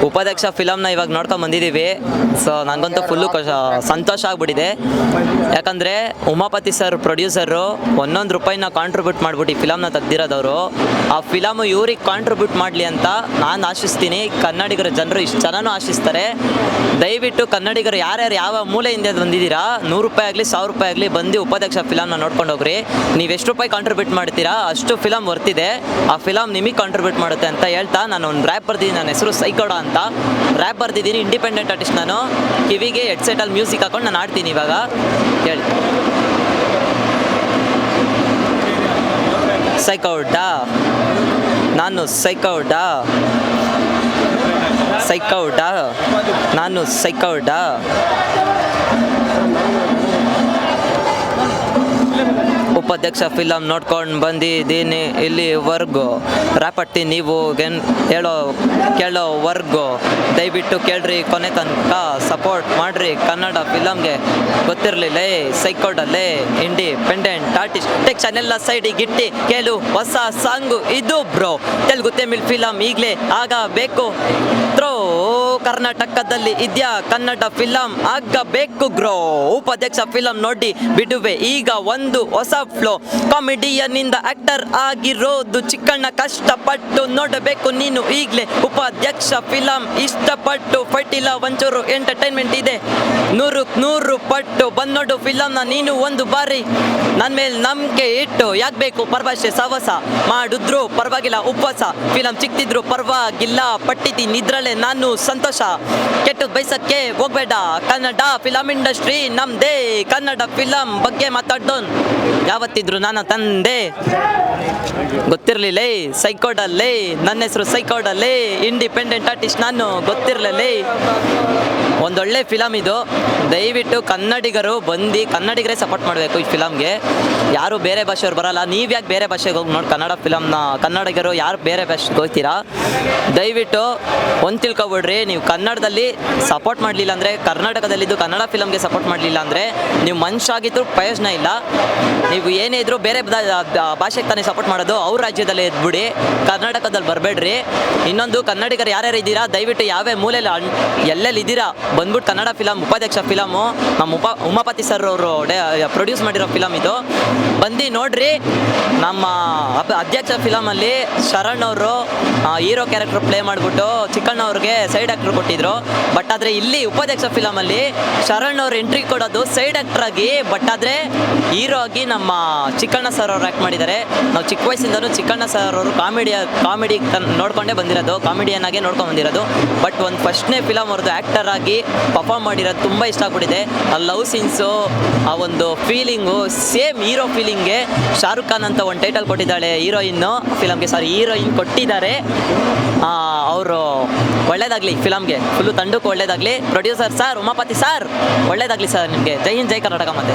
ಉಪಾಧ್ಯಕ್ಷ ಫಿಲಮ್ನ ಇವಾಗ ನೋಡ್ಕೊಂಡು ಬಂದಿದ್ದೀವಿ. ಸೊ ನನಗಂತೂ ಫುಲ್ಲು ಸಂತೋಷ ಆಗ್ಬಿಟ್ಟಿದೆ. ಯಾಕಂದರೆ ಉಮಾಪತಿ ಸರ್ ಪ್ರೊಡ್ಯೂಸರು ₹1 ಕಾಂಟ್ರಿಬ್ಯೂಟ್ ಮಾಡಿಬಿಟ್ಟು ಈ ಫಿಲಮ್ನ ತೆಗ್ದಿರೋದವರು. ಆ ಫಿಲಮು ಇವ್ರಿಗೆ ಕಾಂಟ್ರಿಬ್ಯೂಟ್ ಮಾಡಲಿ ಅಂತ ನಾನು ಆಶಿಸ್ತೀನಿ. ಕನ್ನಡಿಗರ ಜನರು ಇಷ್ಟು ಜನನೂ ಆಶಿಸ್ತಾರೆ. ದಯವಿಟ್ಟು ಕನ್ನಡಿಗರು ಯಾರ್ಯಾರು ಯಾವ ಮೂಲೆಯಿಂದ ಬಂದಿದ್ದೀರಾ, ₹100 ಆಗಲಿ ₹1000 ಆಗಲಿ ಬಂದು ಉಪಾಧ್ಯಕ್ಷ ಫಿಲಮ್ನ ನೋಡ್ಕೊಂಡು ಹೋಗ್ರಿ. ನೀವು ಎಷ್ಟು ರೂಪಾಯಿ ಕಾಂಟ್ರಿಬ್ಯೂಟ್ ಮಾಡ್ತೀರಾ ಅಷ್ಟು ಫಿಲಮ್ ವರ್ತಿದೆ. ಆ ಫಿಲಮ್ ನಿಮಗೆ ಕಾಂಟ್ರಿಬ್ಯೂಟ್ ಮಾಡುತ್ತೆ ಅಂತ ಹೇಳ್ತಾ ನಾನು ಒಂದು ರ್ಯಾಪ್ ಬರ್ದಿದ್ದೀನಿ. ನನ್ನ ಹೆಸರು ಸೈಕೋಡ ಅಂತ ರ್ಯಾಪ್ ಬರ್ದಿದ್ದೀನಿ. ಇಂಡಿಪೆಂಡೆಂಟ್ ಆರ್ಟಿಸ್ಟ್ ನಾನು. ಕಿವಿಗೆ ಹೆಡ್ಸೆಟಲ್ಲಿ ಮ್ಯೂಸಿಕ್ ಹಾಕೊಂಡು ನಾನು ಆಡ್ತೀನಿ. ಇವಾಗ ಹೇಳಿ. ಸೈಕೋಡ ನಾನು ಸೈಕೋಡ ಸೈಕೋಡ ನಾನು ಸೈಕೋಡ. ಉಪಾಧ್ಯಕ್ಷ ಫಿಲಮ್ ನೋಡ್ಕೊಂಡು ಬಂದಿದ್ದೀನಿ ಇಲ್ಲಿವರೆಗೂ. ರ್ಯಾಪ್ ಆಡ್ತೀನಿ, ನೀವು ಕೇಳೋವರೆಗೂ ದಯವಿಟ್ಟು ಕೇಳ್ರಿ ಕೊನೆ ತನಕ. ಸಪೋರ್ಟ್ ಮಾಡ್ರಿ ಕನ್ನಡ ಫಿಲಮ್ಗೆ. ಗೊತ್ತಿರಲಿಲ್ಲ ಸೈಕೋಡಲ್ಲೇ ಇಂಡಿಪೆಂಡೆಂಟ್ ಆರ್ಟಿಸ್ಟ್. ಟೆಕ್ಷನ್ ಎಲ್ಲ ಸೈಡಿಗೆ ಇಟ್ಟು ಕೇಳು ಹೊಸ ಸಾಂಗು ಇದು ಬ್ರೋ. ತೆಲುಗು ತಮಿಳ್ ಫಿಲಮ್ ಈಗಲೇ ಆಗಬೇಕು ತ್ರೋ. ಕರ್ನಾಟಕದಲ್ಲಿ ಇದ್ಯಾ ಕನ್ನಡ ಫಿಲಮ್ ಆಗಬೇಕು ಗ್ರೋ. ಉಪಾಧ್ಯಕ್ಷ ಫಿಲಮ್ ನೋಡಿ ಬಿಡುವೆ ಈಗ ಒಂದು ಹೊಸ ಫ್ಲೋ. ಕಾಮಿಡಿಯನ್ನಿಂದ ಆಕ್ಟರ್ ಆಗಿರೋದು ಚಿಕ್ಕಣ್ಣ ಕಷ್ಟಪಟ್ಟು ನೋಡಬೇಕು ನೀನು ಈಗಲೇ. ಉಪಾಧ್ಯಕ್ಷ ಫಿಲಮ್ ಇಷ್ಟಪಟ್ಟು ಫೈಟಿಲ್ಲ ಒಂಚೂರು ಎಂಟರ್ಟೈನ್ಮೆಂಟ್ ಇದೆ. 100 ಪಟ್ಟು ಬಂದೋಡು ಫಿಲಮ್ನ ನೀನು ಒಂದು ಬಾರಿ. ನನ್ನ ಮೇಲೆ ನಂಬಿಕೆ ಇಟ್ಟು ಯಾಕೆ ಬೇಕು ಪರಭಾಷೆ ಸವಸ. ಮಾಡಿದ್ರು ಪರವಾಗಿಲ್ಲ ಉಪವಾಸ. ಫಿಲಮ್ ಚಿಕ್ತಿದ್ರು ಪರವಾಗಿಲ್ಲ ಪಟ್ಟಿದ್ದೀನಿ ಇದ್ರಲ್ಲೇ ನಾನು ಸಂತೋಷ. ಕೆಟ್ಟು ಬೈಸಕ್ಕೆ ಹೋಗ್ಬೇಡ, ಕನ್ನಡ ಫಿಲಮ್ ಇಂಡಸ್ಟ್ರಿ ನಮ್ದೇ. ಕನ್ನಡ ಫಿಲಮ್ ಬಗ್ಗೆ ಮಾತಾಡೋನ್ ಯಾವತ್ತಿದ್ರು ನಾನು ತಂದೆ. ಗೊತ್ತಿರಲಿಲ್ಲ ಸೈಕೋಡಲ್ಲೇ, ನನ್ನ ಹೆಸರು ಸೈಕೋಡಲ್ಲೇ, ಇಂಡಿಪೆಂಡೆಂಟ್ ಆರ್ಟಿಸ್ಟ್ ನಾನು. ಗೊತ್ತಿರಲಿಲ್ಲ ಒಂದೊಳ್ಳೆ ಫಿಲಮ್ ಇದು. ದಯವಿಟ್ಟು ಕನ್ನಡಿಗರು ಬಂದು ಕನ್ನಡಿಗರೇ ಸಪೋರ್ಟ್ ಮಾಡಬೇಕು ಈ ಫಿಲಮ್ಗೆ. ಯಾರು ಬೇರೆ ಭಾಷೆಯವ್ರು ಬರಲ್ಲ. ನೀವು ಯಾಕೆ ಬೇರೆ ಭಾಷೆಗೆ ಹೋಗಿ ನೋಡಿ ಕನ್ನಡ ಫಿಲಮ್ನ. ಕನ್ನಡಿಗರು ಯಾರು ಬೇರೆ ಭಾಷೆಗೆ ಹೋಗ್ತೀರಾ? ದಯವಿಟ್ಟು ಒಂದು ತಿಳ್ಕೊಬಿಡ್ರಿ, ನೀವು ಕನ್ನಡದಲ್ಲಿ ಸಪೋರ್ಟ್ ಮಾಡಲಿಲ್ಲ ಅಂದರೆ, ಕರ್ನಾಟಕದಲ್ಲಿದ್ದು ಕನ್ನಡ ಫಿಲಮ್ಗೆ ಸಪೋರ್ಟ್ ಮಾಡಲಿಲ್ಲ ಅಂದರೆ ನೀವು ಮನುಷ್ಯ ಆಗಿದ್ರು ಪ್ರಯೋಜನ ಇಲ್ಲ. ನೀವು ಏನೇ ಇದ್ರೂ ಬೇರೆ ಭಾಷೆಗೆ ತಾನೇ ಸಪೋರ್ಟ್ ಮಾಡೋದು. ಅವ್ರ ರಾಜ್ಯದಲ್ಲೇ ಇದ್ಬಿಡಿ, ಕರ್ನಾಟಕದಲ್ಲಿ ಬರಬೇಡ್ರಿ. ಇನ್ನೊಂದು, ಕನ್ನಡಿಗರು ಯಾರ್ಯಾರು ಇದ್ದೀರಾ ದಯವಿಟ್ಟು ಯಾವ್ಯಾವ ಮೂಲೆಯಲ್ಲಿ ಎಲ್ಲೆಲ್ಲಿ ಇದ್ದೀರಾ ಬಂದ್ಬಿಟ್ಟು ಕನ್ನಡ ಫಿಲಮ್ ಉಪಾಧ್ಯಕ್ಷ ಫಿಲಮು ನಮ್ಮ ಉಮಾಪತಿ ಸರ್ ಅವರು ಪ್ರೊಡ್ಯೂಸ್ ಮಾಡಿರೋ ಫಿಲಮ್ ಇದು. ಬಂದು ನೋಡ್ರಿ. ನಮ್ಮ ಅಧ್ಯಕ್ಷ ಫಿಲಮಲ್ಲಿ ಶರಣ್ ಅವರು ಹೀರೋ ಕ್ಯಾರೆಕ್ಟರ್ ಪ್ಲೇ ಮಾಡಿಬಿಟ್ಟು ಚಿಕ್ಕಣ್ಣ ಅವ್ರಿಗೆ ಸೈಡ್ ಆ್ಯಕ್ಟರ್ ಕೊಟ್ಟಿದ್ರು. ಬಟ್ ಆದರೆ ಇಲ್ಲಿ ಉಪಾಧ್ಯಕ್ಷ ಫಿಲಮಲ್ಲಿ ಶರಣ್ ಅವ್ರು ಎಂಟ್ರಿ ಕೊಡೋದು ಸೈಡ್ ಆ್ಯಕ್ಟರ್ ಆಗಿ, ಬಟ್ ಆದರೆ ಹೀರೋ ಆಗಿ ನಮ್ಮ ಚಿಕ್ಕಣ್ಣ ಸರ್ ಅವ್ರು ಆ್ಯಕ್ಟ್ ಮಾಡಿದ್ದಾರೆ. ನಾವು ಚಿಕ್ಕ ವಯಸ್ಸಿಂದನೂ ಚಿಕ್ಕಣ್ಣ ಸರ್ ಅವರು ಕಾಮಿಡಿ ನೋಡ್ಕೊಂಡೇ ಬಂದಿರೋದು, ಕಾಮಿಡಿಯನ್ ಆಗೇ ನೋಡ್ಕೊಂಡು ಬಂದಿರೋದು. ಬಟ್ ಒಂದು ಫಸ್ಟ್ನೇ ಫಿಲಮ್ ಅವ್ರದ್ದು ಆ್ಯಕ್ಟರ್ ಆಗಿ ಪರ್ಫಾರ್ಮ್ ಮಾಡಿರೋದು ತುಂಬ ಇಷ್ಟ ಆಗ್ಬಿಟ್ಟಿದೆ. ಆ ಲವ್ ಸೀನ್ಸು, ಆ ಒಂದು ಫೀಲಿಂಗು ಸೇಮ್ ಹೀರೋ ಫೀಲಿಂಗ್ಗೆ. ಶಾರುಖ್ ಖಾನ್ ಅಂತ ಒಂದು ಟೈಟಲ್ ಕೊಟ್ಟಿದ್ದಾಳೆ ಹೀರೋಯಿನ್ನು ಫಿಲಮ್ಗೆ, ಹೀರೋಯಿನ್ ಕೊಟ್ಟಿದ್ದಾರೆ ಅವರು. ಒಳ್ಳೇದಾಗಲಿ ಫಿಲಮ್ಗೆ, ಫುಲ್ಲು ತಂಡಕ್ಕೂ ಒಳ್ಳೇದಾಗಲಿ. ಪ್ರೊಡ್ಯೂಸರ್ ಸರ್ ಉಮಾಪತಿ ಸರ್ ಒಳ್ಳೇದಾಗಲಿ ಸರ್ ನಿಮಗೆ. ಜೈ ಹಿಂದ್, ಜೈ ಕರ್ನಾಟಕ. ಮತ್ತೆ